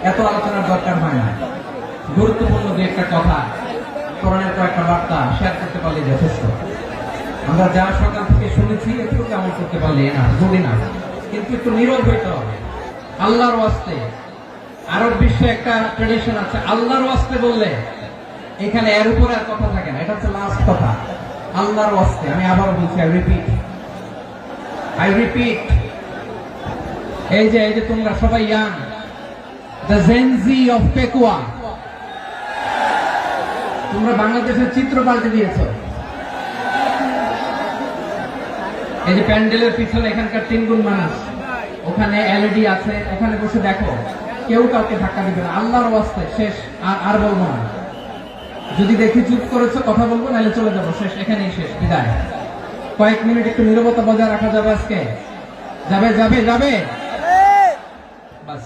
এত আলোচনার দরকার হয় না। গুরুত্বপূর্ণ যে একটা কথা, কোরআনের কয়েকটা বার্তা শেয়ার করতে পারলে যথেষ্ট। আমরা যা সকাল থেকে শুনেছি একটু কেমন করতে পারলে না, বলি না, কিন্তু একটু নীরব হইতে হবে। আল্লাহর ওয়াস্তে, আরব বিশ্বে একটা ট্রেডিশন আছে, আল্লাহর ওয়াস্তে বললে এখানে এর উপরে আর কথা থাকে না। এটা হচ্ছে লাস্ট কথা, আল্লাহর ওয়াস্তে। আমি আবার বলছি, আই রিপিট, এই যে তোমরা সবাই young, the Gen Z of Pekua, তোমরা বাংলাদেশের চিত্র পাল্টে দিয়েছ। এই যে প্যান্ডেলের পিছনে এখানকার 3 গুণ মানুষ, ওখানে এলইডি আছে, ওখানে বসে দেখো, কেউ কাউকে ধাক্কা দিবে না। আল্লাহর ওয়াস্তে শেষ, আর বলবো না। যদি দেখি চুপ করেছো, কথা বলবো, নাহলে চলে যাবো, শেষ, এখানেই শেষ, বিদায়। কয়েক মিনিট একটু নীরবতা বজায় রাখা যাবে আজকে? যাবে যাবে যাবে, বাস।